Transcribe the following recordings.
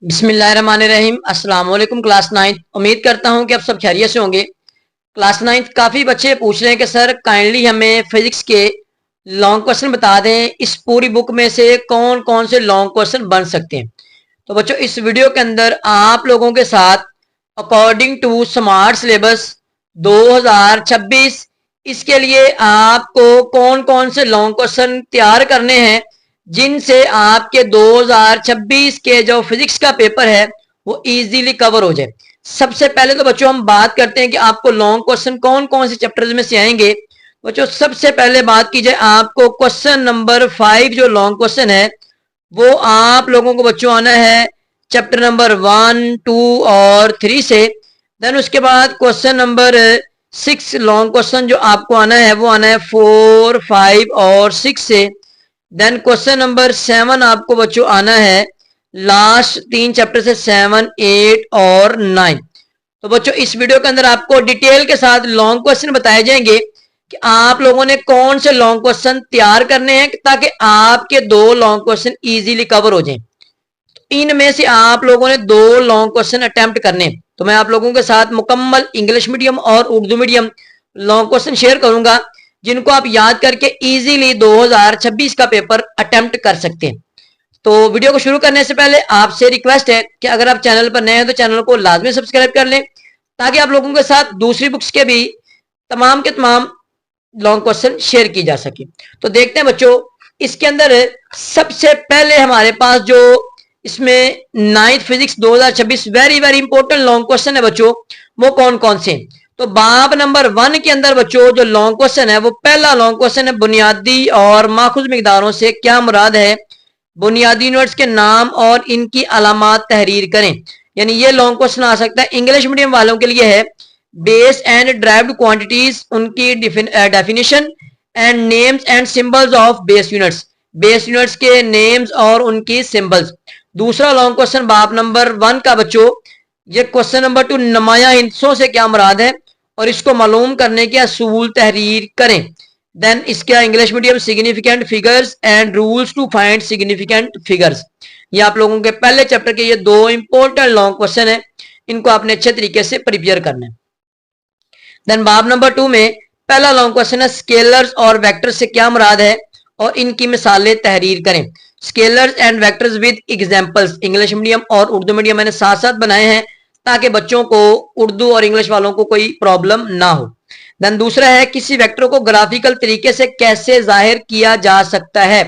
बिस्मिल्लाहिर्रहमानिर्रहीम। अस्सलाम वालेकुम क्लास 9। उम्मीद करता हूं कि आप सब खैरियत से होंगे। क्लास 9 काफ़ी बच्चे पूछ रहे हैं कि सर काइंडली हमें फिजिक्स के लॉन्ग क्वेश्चन बता दें, इस पूरी बुक में से कौन कौन से लॉन्ग क्वेश्चन बन सकते हैं। तो बच्चों इस वीडियो के अंदर आप लोगों के साथ अकॉर्डिंग टू स्मार्ट सिलेबस 2026 इसके लिए आपको कौन कौन से लॉन्ग क्वेश्चन तैयार करने हैं जिनसे आपके 2026 के जो फिजिक्स का पेपर है वो इजीली कवर हो जाए। सबसे पहले तो बच्चों हम बात करते हैं कि आपको लॉन्ग क्वेश्चन कौन कौन से चैप्टर्स में से आएंगे। बच्चों सबसे पहले बात की जाए, आपको क्वेश्चन नंबर 5 जो लॉन्ग क्वेश्चन है वो आप लोगों को बच्चों आना है चैप्टर नंबर 1, 2 और 3 से। देन उसके बाद क्वेश्चन नंबर 6 लॉन्ग क्वेश्चन जो आपको आना है वो आना है 4, 5 और 6 से। देन क्वेश्चन नंबर 7 आपको बच्चों आना है लास्ट 3 चैप्टर से 7, 8 और 9। तो बच्चों इस वीडियो के अंदर आपको डिटेल के साथ लॉन्ग क्वेश्चन बताए जाएंगे कि आप लोगों ने कौन से लॉन्ग क्वेश्चन तैयार करने हैं ताकि आपके 2 लॉन्ग क्वेश्चन इजीली कवर हो जाएं। तो इनमें से आप लोगों ने 2 लॉन्ग क्वेश्चन अटेम्प्ट करने, तो मैं आप लोगों के साथ मुकम्मल इंग्लिश मीडियम और Urdu medium long question share करूंगा जिनको आप याद करके इजीली 2026 का पेपर अटेम्प्ट कर सकते हैं। तो वीडियो को शुरू करने से पहले आपसे रिक्वेस्ट है कि अगर आप चैनल पर नए हैं तो चैनल को लाजमी सब्सक्राइब कर लें ताकि आप लोगों के साथ दूसरी बुक्स के भी तमाम के तमाम लॉन्ग क्वेश्चन शेयर की जा सके। तो देखते हैं बच्चों इसके अंदर सबसे पहले हमारे पास जो इसमें 9th physics 2026 very very important long question है बच्चों, वो कौन कौन से। तो बाब नंबर 1 के अंदर बच्चों जो लॉन्ग क्वेश्चन है वो पहला लॉन्ग क्वेश्चन है, बुनियादी और माखूज मिकदारों से क्या मुराद है। बुनियादी यूनिट्स के नाम और इनकी अलामात तहरीर करें। यानी ये लॉन्ग क्वेश्चन आ सकता है इंग्लिश मीडियम वालों के लिए है। बेस एंड ड्राइव्ड क्वांटिटीज उनकी definition and names and symbols of base units, base units के नेम्स और उनकी सिंबल्स। दूसरा लॉन्ग क्वेश्चन बाब नंबर 1 का बच्चों ये क्वेश्चन नंबर 2, नुमाया हिस्सों से क्या मुराद है और इसको मालूम करने के असूल तहरीर करें। देन इसका English medium significant figures and rules to find significant figures. ये आप लोगों के पहले चैप्टर के ये 2 इंपॉर्टेंट लॉन्ग क्वेश्चन है, इनको आपने अच्छे तरीके से प्रिपेयर करना है। देन बाब नंबर 2 में पहला लॉन्ग क्वेश्चन है, स्केलर्स और वेक्टर्स से क्या मुराद है और इनकी मिसालें तहरीर करें। Scalars and vectors with examples English medium और उर्दू मीडियम मैंने साथ साथ बनाए हैं ताकि बच्चों को उर्दू और इंग्लिश वालों को कोई प्रॉब्लम ना हो। देन दूसरा है, किसी वेक्टर को ग्राफिकल तरीके से कैसे जाहिर किया जा सकता है।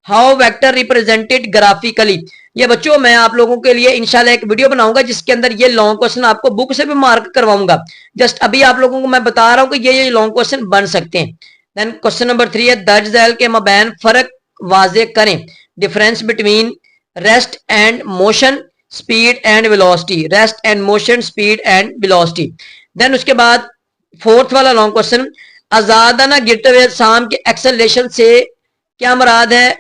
How vector represented graphically. ये बच्चों मैं आप लोगों के लिए इंशाल्लाह एक वीडियो बनाऊंगा जिसके अंदर ये लॉन्ग क्वेश्चन आपको बुक से भी मार्क करवाऊंगा। जस्ट अभी आप लोगों को मैं बता रहा हूं कि ये लॉन्ग क्वेश्चन बन सकते हैं। देन क्वेश्चन नंबर 3 है, दर्ज झैल के मबैन फर्क वाजे करें। Difference between rest and motion, speed and velocity, rest and motion, speed and velocity. Then उसके बाद 4th वाला लॉन्ग क्वेश्चन, आजादाना गिरते हुए शाम के एक्सेलरेशन से क्या मुराद है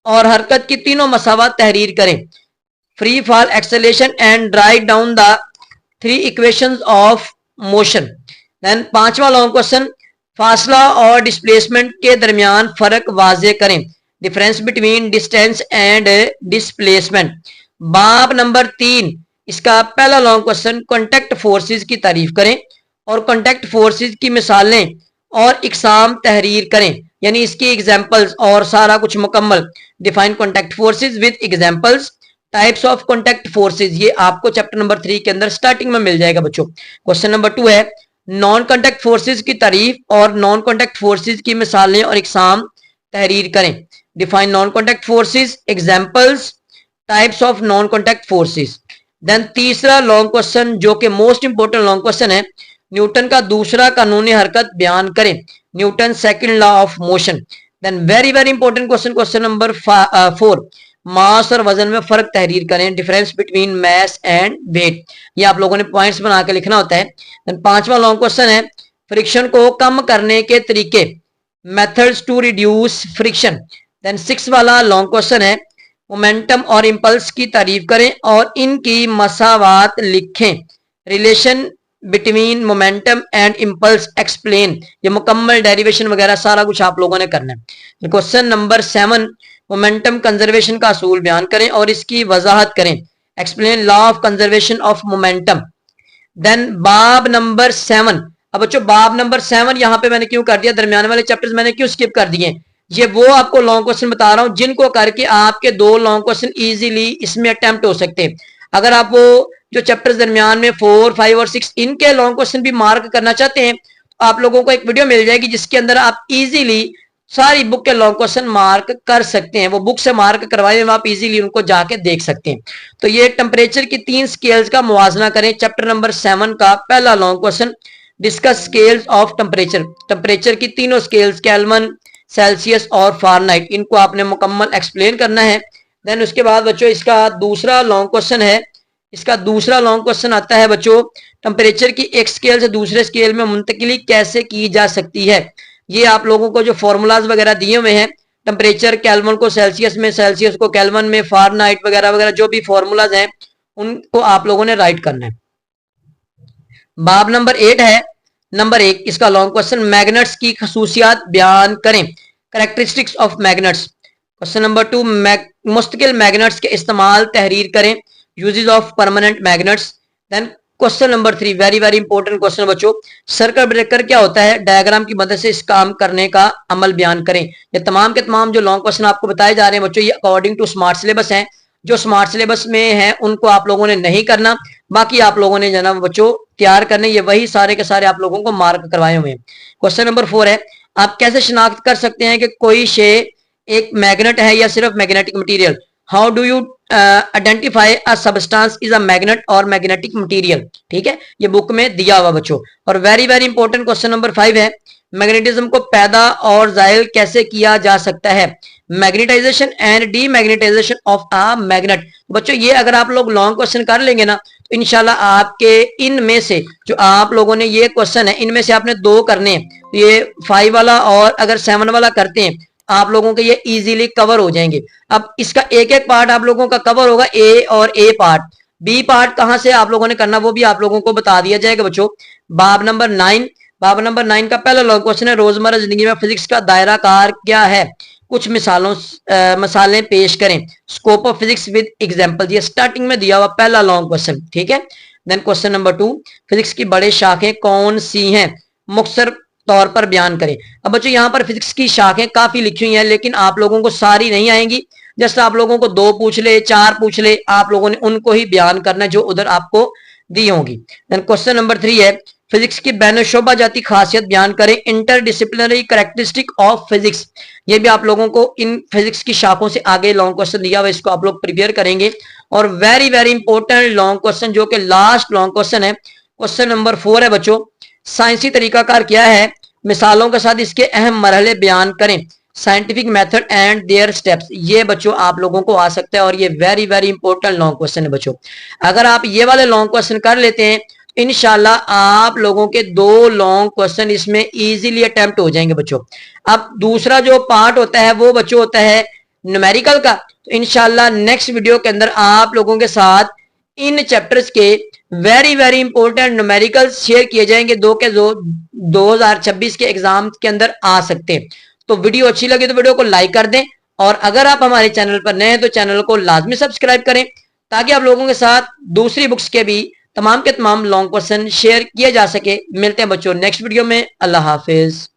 और हरकत की तीनों मसावत तहरीर करें। Free fall, acceleration and write down the 3 equations of motion. Then 5वां लॉन्ग क्वेश्चन, फासला और डिस्प्लेसमेंट के दरमियान फर्क वाजे करें। Difference between distance and displacement. बाब नंबर 3 इसका पहला लॉन्ग क्वेश्चन, कॉन्टैक्ट फोर्सेस की तारीफ करें और कॉन्टैक्ट फोर्सेस की मिसालें और इकसाम तहरीर करें, यानी इसकी एग्जांपल्स और सारा कुछ मुकम्मल। Define contact forces with examples. Types of contact forces ये आपको चैप्टर नंबर 3 के अंदर स्टार्टिंग में मिल जाएगा बच्चों। क्वेश्चन नंबर 2 है, नॉन कॉन्टैक्ट फोर्सेस की तारीफ और नॉन कॉन्टैक्ट फोर्सेस की मिसालें और इकसाम तहरीर करें। Define non contact forces, examples, types of non contact forces. Then तीसरा लॉन्ग क्वेश्चन जो कि मोस्ट इंपोर्टेंट लॉन्ग क्वेश्चन है, न्यूटन का दूसरा कानूनी हरकत बयान करें। Newton second law of motion. Then very very important question, question number 4, mass और वजन में फर्क तहरीर करें। Difference between mass and weight. ये आप लोगों ने पॉइंट्स बना के लिखना होता है। देन 5वां लॉन्ग क्वेश्चन है, फ्रिक्शन को कम करने के तरीके, methods to reduce friction. Then 6 वाला लॉन्ग क्वेश्चन है, मोमेंटम और इंपल्स की तारीफ करें और इनकी मसावात लिखें। Relation between momentum and impulse explain. ये मुकम्मल डेरिवेशन वगैरह सारा कुछ आप लोगों ने करना है। क्वेश्चन नंबर 7, मोमेंटम कंजर्वेशन का असूल बयान करें और इसकी वजाहत करें। Explain law of conservation of momentum. Then बाब नंबर 7। अब बच्चों बाब नंबर 7 यहाँ पे मैंने क्यों कर दिया, दरमियान वाले चैप्टर्स मैंने क्यों स्किप कर दिए, ये वो आपको लॉन्ग क्वेश्चन बता रहा हूं जिनको करके आपके 2 लॉन्ग क्वेश्चन इजीली इसमें अटेम्प्ट हो सकते हैं। अगर आप वो जो चैप्टर्स दरमियान में 4, 5 और 6 इनके लॉन्ग क्वेश्चन भी मार्क करना चाहते हैं तो आप लोगों को एक वीडियो मिल जाएगी जिसके अंदर आप इजीली सारी बुक के लॉन्ग क्वेश्चन मार्क कर सकते हैं। वो बुक से मार्क करवाए हुए आप इजीली उनको जाके देख सकते हैं। तो ये टेम्परेचर की 3 स्केल्स का मुवाजना करें। चैप्टर नंबर 7 का पहला long question, discuss scales of temperature. Temperature की तीनों स्केल्स केल्विन, सेल्सियस और फारेनहाइट, इनको आपने मुकम्मल एक्सप्लेन करना है। देन उसके बाद बच्चों इसका दूसरा लॉन्ग क्वेश्चन है, इसका दूसरा लॉन्ग क्वेश्चन आता है बच्चों, टेम्परेचर की एक स्केल से दूसरे स्केल में मुंतकिली कैसे की जा सकती है। ये आप लोगों को जो फॉर्मूलाज वगैरह दिए हुए हैं, टेम्परेचर केल्विन को सेल्सियस में, सेल्सियस को केल्विन में, फारेनहाइट वगैरह वगैरह जो भी फॉर्मूलाज हैं उनको आप लोगों ने राइट करना है। बाब नंबर 8 है, नंबर 1 इसका लॉन्ग क्वेश्चन, मैग्नेट्स की खसूसियात बयान करें, characteristics of magnets. Question number 2, मुस्तकिल मैग्नेट्स के इस्तेमाल तहरीर करें, uses of permanent magnets. Then question number 3, very very important question बच्चों, सर्कल ब्रेकर क्या होता है, डायग्राम की मदद से इस काम करने का अमल बयान करें। ये तमाम के तमाम जो लॉन्ग क्वेश्चन आपको बताए जा रहे हैं बच्चों, ये अकॉर्डिंग टू स्मार्ट सिलेबस हैं। जो स्मार्ट सिलेबस में है उनको आप लोगों ने नहीं करना, बाकी आप लोगों ने जना बच्चों तैयार करने, ये वही सारे के सारे आप लोगों को मार्क करवाए हुए हैं। क्वेश्चन नंबर 4 है, आप कैसे शिनाख्त कर सकते हैं कि कोई शे एक मैग्नेट है या सिर्फ magnetic material. How do you identify a substance is a magnet और मैग्नेटिक मटेरियल। ठीक है, ये बुक में दिया हुआ बच्चों। और very very important question number 5 है, मैग्नेटिज्म को पैदा और जायल कैसे किया जा सकता है, magnetisation and demagnetisation of a magnet. बच्चों ये अगर आप लोग लॉन्ग क्वेश्चन कर लेंगे ना तो इंशाल्लाह आपके इनमें से जो आप लोगों ने ये क्वेश्चन है इनमें से आपने 2 करने हैं, ये 5 वाला और अगर 7 वाला करते हैं आप लोगों के ये इजीली कवर हो जाएंगे। अब इसका एक एक पार्ट आप लोगों का कवर होगा, ए और ए पार्ट। बी पार्ट कहां से आप लोगों ने करना वो भी आप लोगों को बता दिया जाएगा बच्चों। बाब नंबर 9, बाब नंबर 9 का पहला लॉन्ग क्वेश्चन है, रोजमर्रा जिंदगी में फिजिक्स का दायरा कार क्या है, कुछ मिसालें पेश करें, scope of physics with example. ये स्टार्टिंग में दिया हुआ पहला लॉन्ग क्वेश्चन। ठीक है, देन क्वेश्चन नंबर 2, फिजिक्स की बड़ी शाखें कौन सी हैं, मुख्तसर तौर पर बयान करें। अब बच्चों यहाँ पर फिजिक्स की शाखें काफी लिखी हुई हैं लेकिन आप लोगों को सारी नहीं आएंगी, जैसे आप लोगों को 2 पूछ ले, 4 पूछ ले, आप लोगों ने उनको ही बयान करना है जो उधर आपको दी होंगी। देन क्वेश्चन नंबर 3 है, फिजिक्स की बैनुशोबा जाती खासियत बयान करें, इंटरडिसिप्लिनरी कैरेक्टरिस्टिक ऑफ फिजिक्स। ये भी आप लोगों को इन फिजिक्स की शाखों से आगे लॉन्ग क्वेश्चन दिया हुआ, इसको आप लोग प्रिपेयर करेंगे। और very very important long question जो कि लास्ट लॉन्ग क्वेश्चन है, क्वेश्चन नंबर 4 है बच्चों, साइंसी तरीकाकार क्या है, मिसालों के साथ इसके अहम मरहले बयान करें, scientific method and there steps. ये बच्चों आप लोगों को आ सकता है और ये very very important long question है बच्चों। अगर आप ये वाले लॉन्ग क्वेश्चन कर लेते हैं इंशाल्लाह आप लोगों के 2 लॉन्ग क्वेश्चन इसमें इजीली अटेम्प्ट हो जाएंगे बच्चों। अब दूसरा जो पार्ट होता है वो बच्चों होता है न्यूमेरिकल का। तो इंशाल्लाह नेक्स्ट वीडियो के अंदर आप लोगों के साथ इन चैप्टर्स के very very important numerical share किए जाएंगे, 2026 के एग्जाम के अंदर आ सकते हैं। तो वीडियो अच्छी लगे तो वीडियो को लाइक कर दें और अगर आप हमारे चैनल पर नए हैं तो चैनल को लाजमी सब्सक्राइब करें ताकि आप लोगों के साथ दूसरी बुक्स के भी तमाम के तमाम लॉन्ग क्वेश्चन शेयर किए जा सके। मिलते हैं बच्चों नेक्स्ट वीडियो में। अल्लाह हाफिज।